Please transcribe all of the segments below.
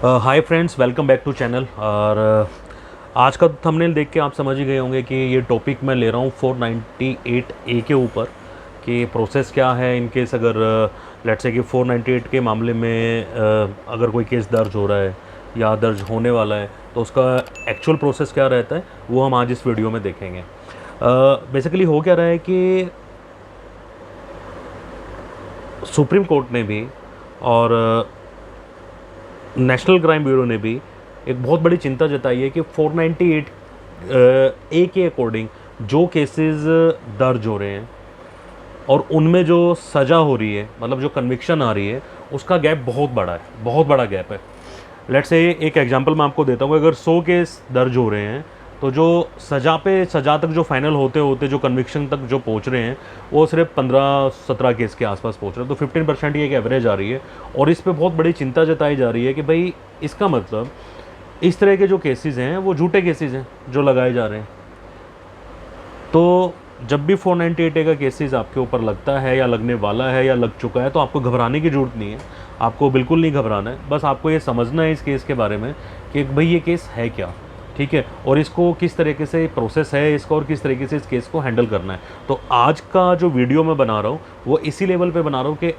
Hi friends, welcome back to channel. और आज का थंबनेल देख के आप समझ ही गए होंगे कि ये टॉपिक मैं ले रहा हूँ 498 ए के ऊपर कि प्रोसेस क्या है इन केस अगर लेट्स से कि 498 के मामले में अगर कोई केस दर्ज हो रहा है या दर्ज होने वाला है तो उसका एक्चुअल प्रोसेस क्या रहता है वो हम आज इस वीडियो में देखेंगे। बेसिकली हो क्या रहा है कि सुप्रीम कोर्ट ने भी और नेशनल क्राइम ब्यूरो ने भी एक बहुत बड़ी चिंता जताई है कि 498 ए के अकॉर्डिंग जो केसेस दर्ज हो रहे हैं और उनमें जो सज़ा हो रही है, मतलब जो कन्विक्शन आ रही है, उसका गैप बहुत बड़ा है, बहुत बड़ा गैप है। लेट्स से एक एग्जांपल मैं आपको देता हूँ। अगर 100 केस दर्ज हो रहे हैं तो जो सज़ा तक जो फाइनल होते होते जो कन्विक्शन तक जो पहुँच रहे हैं वो सिर्फ 15-17 केस के आसपास पहुँच रहे हैं। तो 15% ये एक एवरेज आ रही है और इस पे बहुत बड़ी चिंता जताई जा रही है कि भाई इसका मतलब इस तरह के जो केसेस हैं वो झूठे केसेस हैं जो लगाए जा रहे हैं। तो जब भी 498 ए का केसेस आपके ऊपर लगता है या लगने वाला है या लग चुका है तो आपको घबराने की ज़रूरत नहीं है, आपको बिल्कुल नहीं घबराना है। बस आपको ये समझना है इस केस के बारे में कि भाई ये केस है क्या, ठीक है, और इसको किस तरीके से प्रोसेस है इसका और किस तरीके से इस केस को हैंडल करना है। तो आज का जो वीडियो मैं बना रहा हूँ वो इसी लेवल पे बना रहा हूँ कि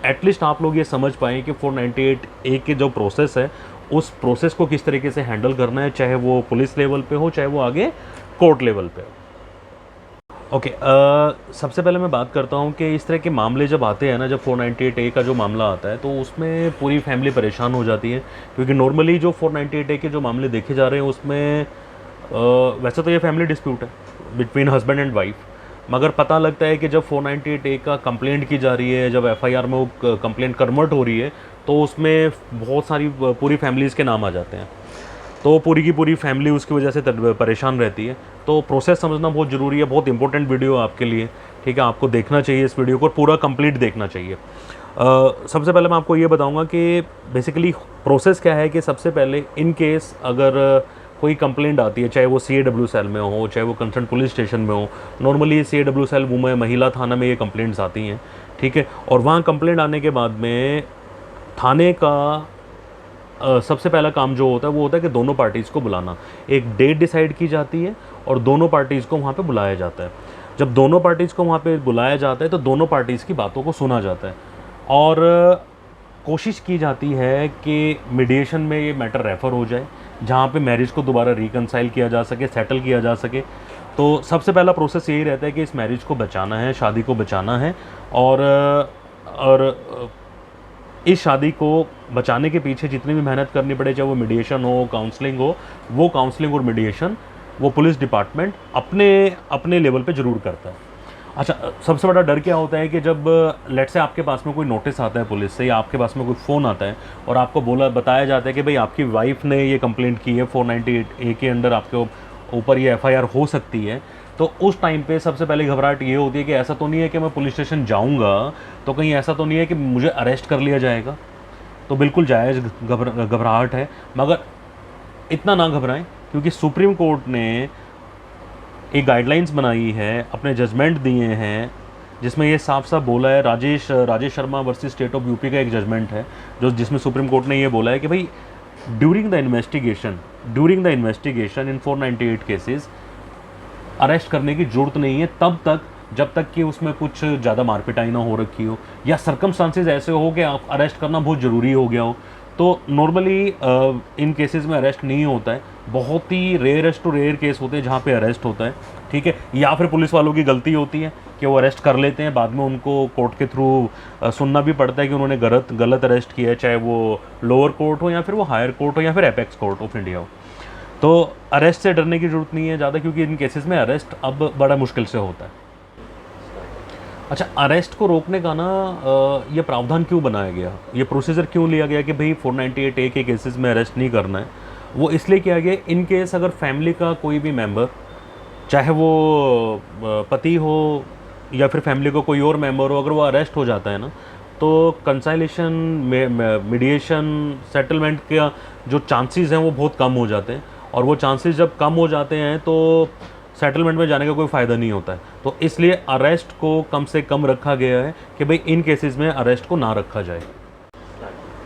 एटलीस्ट आप लोग ये समझ पाएँ कि 498 ए के जो प्रोसेस है उस प्रोसेस को किस तरीके से हैंडल करना है, चाहे वो पुलिस लेवल पे हो चाहे वो आगे कोर्ट लेवल पे हो। ओके, सबसे पहले मैं बात करता हूँ कि इस तरह के मामले जब आते हैं ना, जब 498 ए का जो मामला आता है तो उसमें पूरी फैमिली परेशान हो जाती है, क्योंकि नॉर्मली जो 498 ए के जो मामले देखे जा रहे हैं उसमें वैसे तो ये फैमिली डिस्प्यूट है बिटवीन हस्बैंड एंड वाइफ, मगर पता लगता है कि जब 498 ए का कंप्लेंट की जा रही है, जब एफआईआर में वो कंप्लेंट कन्वर्ट हो रही है तो उसमें बहुत सारी पूरी फैमिलीज़ के नाम आ जाते हैं। तो पूरी की पूरी फैमिली उसकी वजह से परेशान रहती है। तो प्रोसेस समझना बहुत ज़रूरी है, बहुत इंपॉर्टेंट वीडियो आपके लिए, ठीक है। आपको देखना चाहिए इस वीडियो को, पूरा कंप्लीट देखना चाहिए। सबसे पहले मैं आपको ये बताऊंगा कि बेसिकली प्रोसेस क्या है। कि सबसे पहले इन केस अगर कोई कंप्लेंट आती है, चाहे वो CAW सेल में हो चाहे वो कंसर्न पुलिस स्टेशन में हो, नॉर्मली CAW सेल वुमेन महिला थाना में ये कंप्लेंट्स आती हैं, ठीक है। और वहाँ कंप्लेंट आने के बाद में थाने का सबसे पहला काम जो होता है वो होता है कि दोनों पार्टीज़ को बुलाना। एक डेट डिसाइड की जाती है और दोनों पार्टीज़ को वहाँ पे बुलाया जाता है। जब दोनों पार्टीज़ को वहाँ पे बुलाया जाता है तो दोनों पार्टीज़ की बातों को सुना जाता है और कोशिश की जाती है कि मीडिएशन में ये मैटर रेफ़र हो जाए, जहाँ पे मैरिज को दोबारा रिकनसाइल किया जा सके, सेटल किया जा सके। तो सबसे पहला प्रोसेस यही रहता है कि इस मैरिज को बचाना है, शादी को बचाना है। और इस शादी को बचाने के पीछे जितनी भी मेहनत करनी पड़े, चाहे वो मीडिएशन हो, काउंसलिंग हो, वो काउंसलिंग और मीडिएशन वो पुलिस डिपार्टमेंट अपने अपने लेवल पे ज़रूर करता है। अच्छा, सबसे बड़ा डर क्या होता है कि जब लेट से आपके पास में कोई नोटिस आता है पुलिस से या आपके पास में कोई फ़ोन आता है और आपको बताया जाता है कि भाई आपकी वाइफ ने ये कंप्लेंट की है, 498 ए के अंडर आपके ऊपर ये FIR हो सकती है। तो उस टाइम पे सबसे पहले घबराहट ये होती है कि ऐसा तो नहीं है कि मैं पुलिस स्टेशन जाऊंगा तो कहीं ऐसा तो नहीं है कि मुझे अरेस्ट कर लिया जाएगा। तो बिल्कुल जायज़ घबराहट है, मगर इतना ना घबराएं, क्योंकि सुप्रीम कोर्ट ने एक गाइडलाइंस बनाई है, अपने जजमेंट दिए हैं, जिसमें ये साफ साफ बोला है। Rajesh Sharma versus state of UP का एक जजमेंट है जिसमें सुप्रीम कोर्ट ने ये बोला है कि भाई during the investigation in 498 cases arrest करने की ज़रूरत नहीं है तब तक जब तक कि उसमें कुछ ज़्यादा मारपिटाई ना हो रखी हो या सर्कमस्टांसेस ऐसे हो कि आप अरेस्ट करना बहुत ज़रूरी हो गया हो। तो नॉर्मली इन केसेस में अरेस्ट नहीं होता है, बहुत ही रेयरेस्ट टू रेयर केस होते हैं जहाँ पे अरेस्ट होता है, ठीक है। या फिर पुलिस वालों की गलती होती है कि वो अरेस्ट कर लेते हैं, बाद में उनको कोर्ट के थ्रू सुनना भी पड़ता है कि उन्होंने गलत अरेस्ट किया है, चाहे वो लोअर कोर्ट हो या फिर वो हायर कोर्ट हो या फिर एपेक्स कोर्ट ऑफ इंडिया हो। तो अरेस्ट से डरने की ज़रूरत नहीं है ज़्यादा, क्योंकि इन केसेस में अरेस्ट अब बड़ा मुश्किल से होता है। अच्छा, अरेस्ट को रोकने का ना ये प्रावधान क्यों बनाया गया, ये प्रोसीजर क्यों लिया गया कि भाई 498 ए के केसेस में अरेस्ट नहीं करना है? वो इसलिए किया गया इन केस अगर फैमिली का कोई भी मेंबर, चाहे वो पति हो या फिर फैमिली को कोई और मेंबर हो, अगर वो अरेस्ट हो जाता है ना तो कंसाइलेशन, मीडिएशन, सेटलमेंट का जो चांसेस हैं वो बहुत कम हो जाते हैं। और वो चांसेस जब कम हो जाते हैं तो सेटलमेंट में जाने का कोई फ़ायदा नहीं होता है। तो इसलिए अरेस्ट को कम से कम रखा गया है कि भाई इन केसेस में अरेस्ट को ना रखा जाए।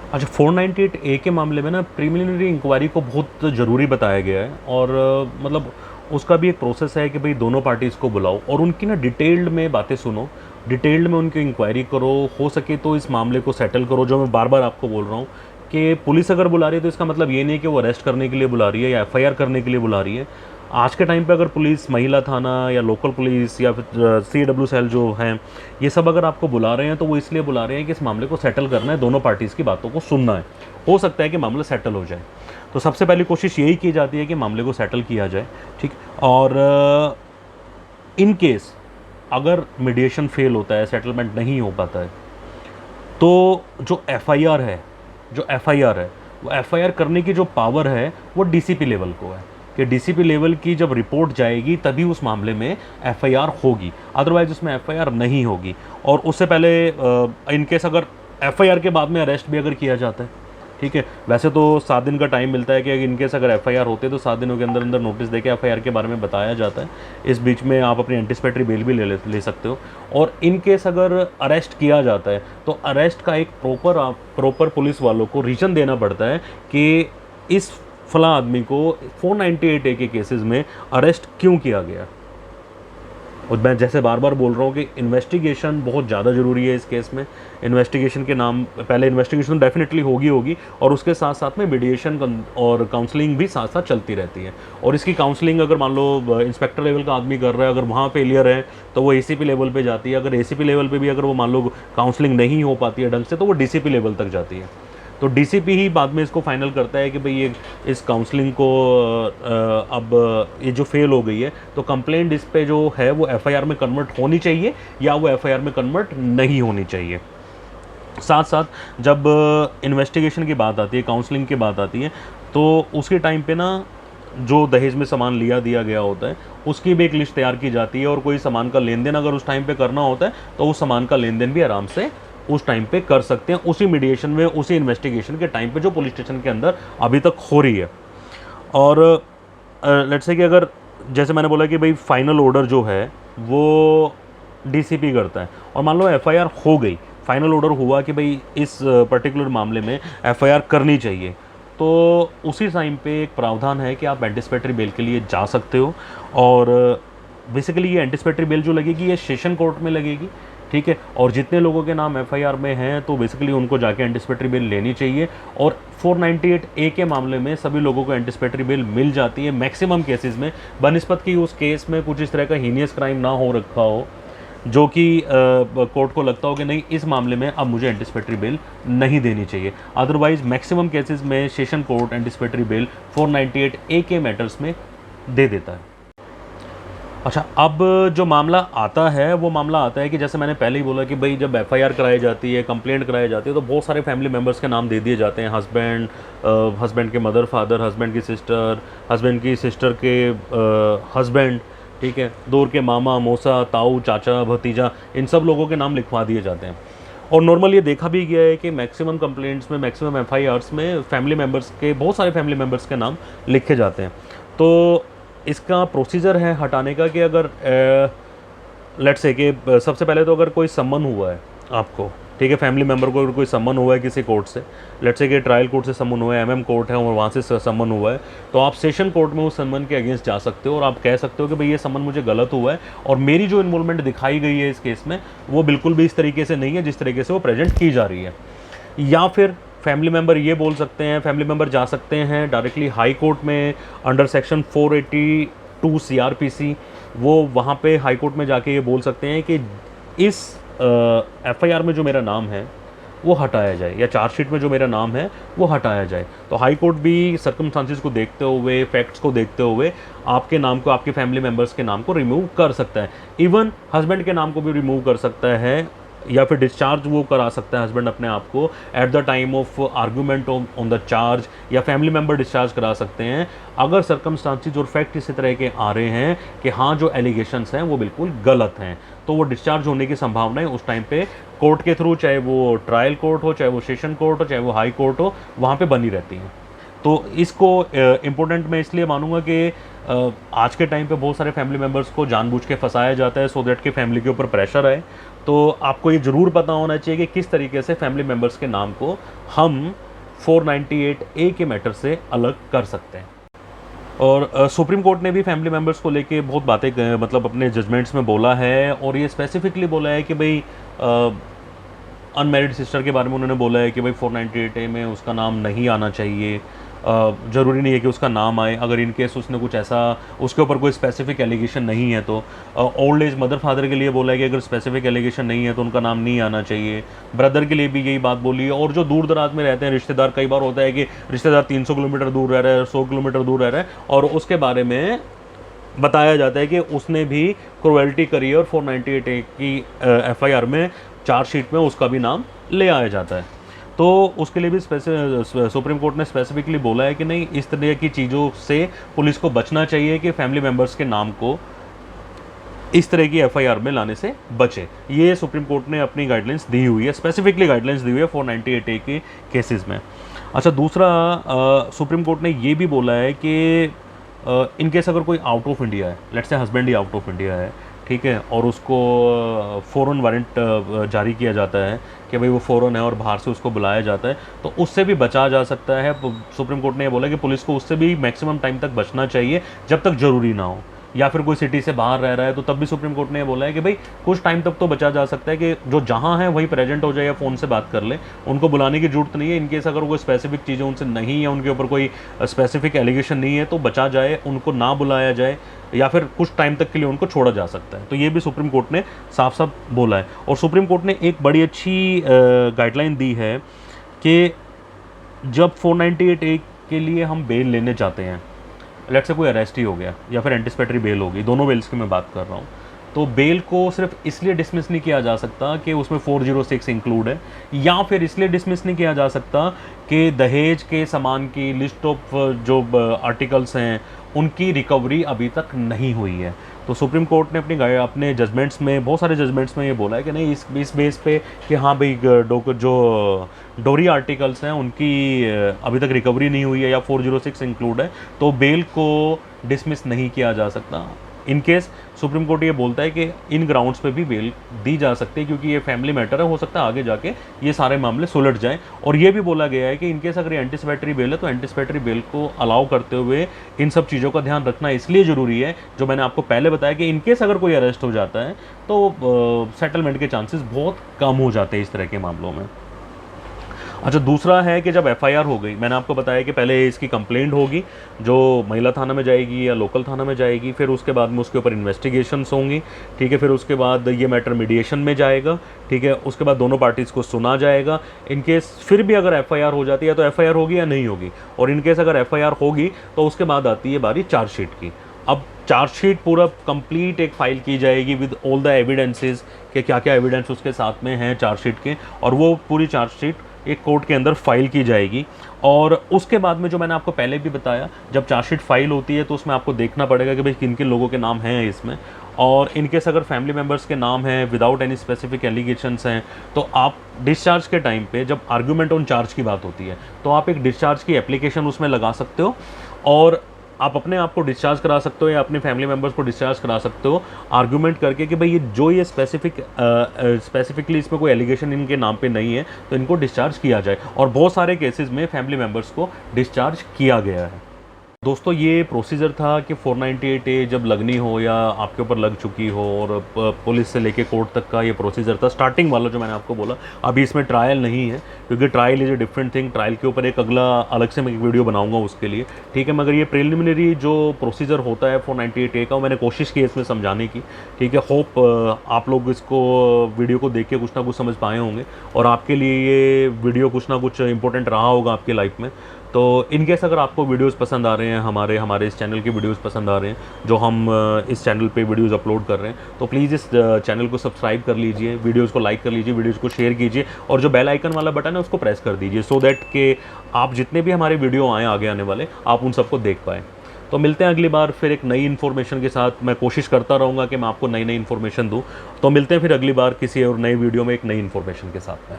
अच्छा, 498 ए के मामले में ना प्रीलिमिनरी इंक्वायरी को बहुत ज़रूरी बताया गया है, और मतलब उसका भी एक प्रोसेस है कि भाई दोनों पार्टीज़ को बुलाओ और उनकी ना डिटेल्ड में बातें सुनो, डिटेल्ड में उनकी इंक्वायरी करो, हो सके तो इस मामले को सेटल करो। जो मैं बार बार आपको बोल रहा हूँ कि पुलिस अगर बुला रही है तो इसका मतलब ये नहीं कि वो अरेस्ट करने के लिए बुला रही है या एफआईआर करने के लिए बुला रही है। आज के टाइम पे अगर पुलिस, महिला थाना या लोकल पुलिस या फिर CW सेल जो हैं, ये सब अगर आपको बुला रहे हैं तो वो इसलिए बुला रहे हैं कि इस मामले को सेटल करना है, दोनों पार्टीज़ की बातों को सुनना है। हो सकता है कि मामला सेटल हो जाए, तो सबसे पहली कोशिश यही की जाती है कि मामले को सेटल किया जाए, ठीक। और इन केस अगर मीडिएशन फेल होता है, सेटलमेंट नहीं हो पाता है, तो जो एफआईआर है, वो एफआईआर करने की जो पावर है वो डीसीपी लेवल को है, कि डीसीपी लेवल की जब रिपोर्ट जाएगी तभी उस मामले में एफआईआर होगी, अदरवाइज उसमें एफआईआर नहीं होगी। और उससे पहले इनकेस अगर एफआईआर के बाद में अरेस्ट भी अगर किया जाता है, ठीक है, वैसे तो 7 दिन का टाइम मिलता है कि इनकेस अगर एफआईआर होते तो 7 दिनों के अंदर अंदर नोटिस देके एफआईआर के बारे में बताया जाता है। इस बीच में आप अपनी एंटिसिपेटरी बेल भी ले सकते हो। और इन केस अगर अरेस्ट किया जाता है तो अरेस्ट का एक प्रॉपर पुलिस वालों को रीज़न देना पड़ता है कि इस फला आदमी को 498 ए के केसेस में अरेस्ट क्यों किया गया। और मैं जैसे बार बार बोल रहा हूँ कि इन्वेस्टिगेशन बहुत ज़्यादा ज़रूरी है इस केस में। इन्वेस्टिगेशन के नाम, पहले इन्वेस्टिगेशन डेफिनेटली होगी, और उसके साथ साथ में मीडिएशन और काउंसलिंग भी साथ साथ चलती रहती है। और इसकी काउंसलिंग अगर मान लो इंस्पेक्टर लेवल का आदमी कर रहा है, अगर वहाँ फेलियर है तो वो एसीपी लेवल पे जाती है। अगर एसीपी लेवल पे भी अगर वो मान लो काउंसलिंग नहीं हो पाती है ढंग से, तो वो डीसीपी लेवल तक जाती है। तो डीसीपी ही बाद में इसको फाइनल करता है कि भाई ये इस काउंसलिंग को अब ये जो फेल हो गई है तो कंप्लेंट इस पे जो है वो एफआईआर में कन्वर्ट होनी चाहिए या वो एफआईआर में कन्वर्ट नहीं होनी चाहिए। साथ साथ जब इन्वेस्टिगेशन की बात आती है, काउंसलिंग की बात आती है, तो उसके टाइम पे ना जो दहेज में सामान दिया गया होता है उसकी भी एक लिस्ट तैयार की जाती है, और कोई सामान का लेन देन अगर उस टाइम पे करना होता है तो उस सामान का लेन देन भी आराम से उस टाइम पे कर सकते हैं, उसी मीडिएशन में, उसी इन्वेस्टिगेशन के टाइम पे जो पुलिस स्टेशन के अंदर अभी तक हो रही है। और लेट्स से कि अगर जैसे मैंने बोला कि भाई फाइनल ऑर्डर जो है वो डीसीपी करता है, और मान लो एफआईआर हो गई, फाइनल ऑर्डर हुआ कि भाई इस पर्टिकुलर मामले में एफआईआर करनी चाहिए, तो उसी टाइम पे एक प्रावधान है कि आप एंटिसिपेटरी बेल के लिए जा सकते हो। और बेसिकली ये एंटिसिपेटरी बेल जो लगेगी ये सेशन कोर्ट में लगेगी, ठीक है। और जितने लोगों के नाम एफआईआर में हैं तो बेसिकली उनको जाके एंटिसिपेटरी बेल लेनी चाहिए। और 498 ए के मामले में सभी लोगों को एंटिसिपेटरी बेल मिल जाती है मैक्सिमम केसेस में, बनिस्बत की उस केस में कुछ इस तरह का हीनियस क्राइम ना हो रखा हो जो कि कोर्ट को लगता हो कि नहीं इस मामले में अब मुझे एंटिसिपेटरी बेल नहीं देनी चाहिए। अदरवाइज मैक्सिमम केसेस में सेशन कोर्ट एंटिसिपेटरी बेल 498 ए के मैटर्स में दे देता है। अच्छा, अब जो मामला आता है वो मामला आता है कि जैसे मैंने पहले ही बोला कि भाई जब एफआईआर कराई जाती है, कंप्लेंट कराई जाती है, तो बहुत सारे फैमिली मेम्बर्स के नाम दे दिए जाते हैं। हस्बैंड के मदर फादर, हस्बैंड की सिस्टर के हस्बैंड, ठीक है, दूर के मामा, मौसा, ताऊ, चाचा, भतीजा, इन सब लोगों के नाम लिखवा दिए जाते हैं। और नॉर्मल ये देखा भी गया है कि मैक्सिमम कंप्लेंट्स में, मैक्सिमम एफआईआर्स में फैमिली मेम्बर्स के, बहुत सारे फैमिली मेम्बर्स के नाम लिखे जाते हैं। तो इसका प्रोसीजर है हटाने का कि अगर लेट्स से कि सबसे पहले तो अगर कोई सम्मन हुआ है आपको, ठीक है, फैमिली मेम्बर को अगर कोई सम्मन हुआ है किसी कोर्ट से, लेट्स से कि ट्रायल कोर्ट से सम्मन हुआ है, एमएम कोर्ट है और वहाँ से सम्मन हुआ है, तो आप सेशन कोर्ट में उस सम्मन के अगेंस्ट जा सकते हो और आप कह सकते हो कि भाई ये सम्मन मुझे गलत हुआ है और मेरी जो इन्वॉल्वमेंट दिखाई गई है इस केस में वो बिल्कुल भी इस तरीके से नहीं है जिस तरीके से वो प्रेजेंट की जा रही है। या फिर फैमिली मेम्बर ये बोल सकते हैं, फैमिली मेम्बर जा सकते हैं डायरेक्टली हाई कोर्ट में अंडर सेक्शन 482 सीआरपीसी, वो वहाँ पे हाई कोर्ट में जाके ये बोल सकते हैं कि इस एफआईआर में जो मेरा नाम है वो हटाया जाए या चार्जशीट में जो मेरा नाम है वो हटाया जाए। तो हाई कोर्ट भी सर्कमस्टांसिस को देखते हुए, फैक्ट्स को देखते हुए आपके नाम को, आपके फैमिली मेम्बर्स के नाम को रिमूव कर सकता है। इवन हस्बैंड के नाम को भी रिमूव कर सकता है या फिर डिस्चार्ज वो करा सकता है हस्बैंड अपने आप को at the time of argument on the charge, या फैमिली मेम्बर डिस्चार्ज करा सकते हैं अगर सर्कमस्टांसिस और फैक्ट इसी तरह के आ रहे हैं कि हाँ जो एलिगेशंस हैं वो बिल्कुल गलत हैं, तो वो डिस्चार्ज होने की संभावनाएं उस टाइम पे कोर्ट के थ्रू, चाहे वो ट्रायल कोर्ट हो, चाहे वो सेशन कोर्ट हो, चाहे वो हाई कोर्ट हो, वहाँ पे बनी रहती हैं। तो इसको इम्पोर्टेंट मैं इसलिए मानूंगा कि आज के टाइम पे बहुत सारे फैमिली मेम्बर्स को जानबूझ के फंसाया जाता है सो दैट कि फैमिली के ऊपर प्रेशर आए। तो आपको ये ज़रूर पता होना चाहिए कि किस तरीके से फैमिली मेम्बर्स के नाम को हम 498A के मैटर से अलग कर सकते हैं। और सुप्रीम कोर्ट ने भी फैमिली मेम्बर्स को लेके बहुत बातें मतलब अपने जजमेंट्स में बोला है, और ये स्पेसिफिकली बोला है कि भाई अनमैरिड सिस्टर के बारे में उन्होंने बोला है कि भाई 498A में उसका नाम नहीं आना चाहिए। ज़रूरी नहीं है कि उसका नाम आए, अगर इन केस उसने कुछ ऐसा, उसके ऊपर कोई स्पेसिफिक एलिगेशन नहीं है तो। ओल्ड एज मदर फादर के लिए बोला है कि अगर स्पेसिफिक एलिगेशन नहीं है तो उनका नाम नहीं आना चाहिए। ब्रदर के लिए भी यही बात बोली है। और जो दूर दराज में रहते हैं रिश्तेदार, कई बार होता है कि रिश्तेदार 300 किलोमीटर दूर रह रहा है, 100 किलोमीटर दूर रह रहा है, और उसके बारे में बताया जाता है कि उसने भी क्रुएल्टी करी है, और 498A की FIR में, चार्जशीट में उसका भी नाम ले आया जाता है। तो उसके लिए भी सुप्रीम कोर्ट ने स्पेसिफिकली बोला है कि नहीं, इस तरह की चीज़ों से पुलिस को बचना चाहिए कि फैमिली मेम्बर्स के नाम को इस तरह की FIR में लाने से बचे। ये सुप्रीम कोर्ट ने अपनी गाइडलाइंस दी हुई है, स्पेसिफिकली गाइडलाइंस दी हुई है 498A के केसेस में। अच्छा, दूसरा सुप्रीम कोर्ट ने ये भी बोला है कि इन केस अगर कोई आउट ऑफ इंडिया है, let's say husband he out of India है, ठीक है, और उसको फ़ौरन वारंट जारी किया जाता है कि भाई वो फ़ौरन है और बाहर से उसको बुलाया जाता है, तो उससे भी बचा जा सकता है। सुप्रीम कोर्ट ने ये बोला कि पुलिस को उससे भी मैक्सिमम टाइम तक बचना चाहिए जब तक ज़रूरी ना हो, या फिर कोई सिटी से बाहर रह रहा है तो तब भी सुप्रीम कोर्ट ने ये बोला है कि भाई कुछ टाइम तक तो बचा जा सकता है कि जो जहाँ है वहीं प्रेजेंट हो जाए या फ़ोन से बात कर ले, उनको बुलाने की जरूरत नहीं है। इनकेस अगर कोई स्पेसिफिक चीज़ें उनसे नहीं है, उनके ऊपर कोई स्पेसिफिक एलिगेशन नहीं है, तो बचा जाए, उनको ना बुलाया जाए, या फिर कुछ टाइम तक के लिए उनको छोड़ा जा सकता है। तो ये भी सुप्रीम कोर्ट ने साफ साफ बोला है। और सुप्रीम कोर्ट ने एक बड़ी अच्छी गाइडलाइन दी है कि जब 498A के लिए हम बेल लेने जाते हैं, लेट्स से कोई अरेस्ट ही हो गया या फिर एंटिसिपेटरी बेल हो गई, दोनों बेल्स की मैं बात कर रहा हूँ, तो बेल को सिर्फ इसलिए डिसमिस नहीं किया जा सकता कि उसमें 406 इंक्लूड है, या फिर इसलिए डिसमिस नहीं किया जा सकता कि दहेज के सामान की लिस्ट ऑफ जो आर्टिकल्स हैं उनकी रिकवरी अभी तक नहीं हुई है। तो सुप्रीम कोर्ट ने अपने जजमेंट्स में, बहुत सारे जजमेंट्स में ये बोला है कि नहीं, इस बेस पे कि हाँ भाई जो डोरी आर्टिकल्स हैं उनकी अभी तक रिकवरी नहीं हुई है या 406 इंक्लूड है, तो बेल को डिसमिस नहीं किया जा सकता। इन केस सुप्रीम कोर्ट ये बोलता है कि इन ग्राउंड्स पे भी बेल दी जा सकती है, क्योंकि ये फैमिली मैटर है, हो सकता है आगे जाके ये सारे मामले सुलझ जाएं। और ये भी बोला गया है कि इन केस अगर एंटिसिपेटरी बेल है तो एंटिसिपेटरी बेल को अलाउ करते हुए इन सब चीज़ों का ध्यान रखना इसलिए ज़रूरी है, जो मैंने आपको पहले बताया कि इन केस अगर कोई अरेस्ट हो जाता है तो सेटलमेंट के चांसेस बहुत कम हो जाते हैं इस तरह के मामलों में। अच्छा, दूसरा है कि जब FIR हो गई, मैंने आपको बताया कि पहले इसकी कंप्लेंट होगी जो महिला थाना में जाएगी या लोकल थाना में जाएगी, फिर उसके बाद में उसके ऊपर इन्वेस्टिगेशंस होंगी, ठीक है, फिर उसके बाद ये मैटर मीडिएशन में जाएगा, ठीक है, उसके बाद दोनों पार्टीज़ को सुना जाएगा। इनकेस फिर भी अगर FIR हो जाती है तो FIR होगी या नहीं होगी, और इनकेस अगर FIR होगी तो उसके बाद आती है बारी चार्जशीट की। अब चार्जशीट पूरा कंप्लीट एक फाइल की जाएगी विद ऑल द एविडेंसेस कि क्या क्या एविडेंस उसके साथ में हैं चार्जशीट के, और वो पूरी चार्जशीट एक कोर्ट के अंदर फाइल की जाएगी। और उसके बाद में जो मैंने आपको पहले भी बताया, जब चार्जशीट फाइल होती है तो उसमें आपको देखना पड़ेगा कि भाई किन किन लोगों के नाम हैं इसमें, और इनकेस अगर फैमिली मेम्बर्स के नाम हैं विदाउट एनी स्पेसिफिक एलिगेशंस हैं, तो आप डिस्चार्ज के टाइम पे जब आर्गूमेंट ऑन चार्ज की बात होती है तो आप एक डिस्चार्ज की एप्लीकेशन उसमें लगा सकते हो, और आप अपने आप को डिस्चार्ज करा सकते हो या अपने फैमिली मेम्बर्स को डिस्चार्ज करा सकते हो आर्गूमेंट करके कि भाई ये स्पेसिफिकली इसमें कोई एलिगेशन इनके नाम पे नहीं है तो इनको डिस्चार्ज किया जाए। और बहुत सारे केसेस में फैमिली मेम्बर्स को डिस्चार्ज किया गया है। दोस्तों, ये प्रोसीजर था कि 498A जब लगनी हो या आपके ऊपर लग चुकी हो, और पुलिस से लेके कोर्ट तक का ये प्रोसीजर था, स्टार्टिंग वाला जो मैंने आपको बोला। अभी इसमें ट्रायल नहीं है, क्योंकि trial is a different thing, trial के ऊपर एक अगला अलग से मैं एक वीडियो बनाऊंगा उसके लिए, ठीक है। मगर ये प्रिलिमिनरी जो प्रोसीजर होता है 498A का, मैंने कोशिश की इसमें समझाने की, ठीक है। होप आप लोग इसको वीडियो को देख के कुछ ना कुछ समझ पाए होंगे, और आपके लिए ये वीडियो कुछ ना कुछ इंपॉर्टेंट रहा होगा आपकी लाइफ में। तो इनकेस अगर आपको वीडियोस पसंद आ रहे हैं, हमारे इस चैनल के वीडियोस पसंद आ रहे हैं जो हम इस चैनल पे वीडियोस अपलोड कर रहे हैं, तो प्लीज़ इस चैनल को सब्सक्राइब कर लीजिए, वीडियोस को लाइक कर लीजिए, वीडियोस को शेयर कीजिए, और जो बेल आइकन वाला बटन है उसको प्रेस कर दीजिए, सो दैट कि आप जितने भी हमारे वीडियो आए आगे आने वाले, आप उन सबको देख पाएँ। तो मिलते हैं अगली बार फिर एक नई इन्फॉर्मेशन के साथ। मैं कोशिश करता रहूँगा कि मैं आपको नई इन्फॉर्मेशन दूँ। तो मिलते हैं फिर अगली बार किसी और नई वीडियो में एक नई इन्फॉर्मेशन के साथ में।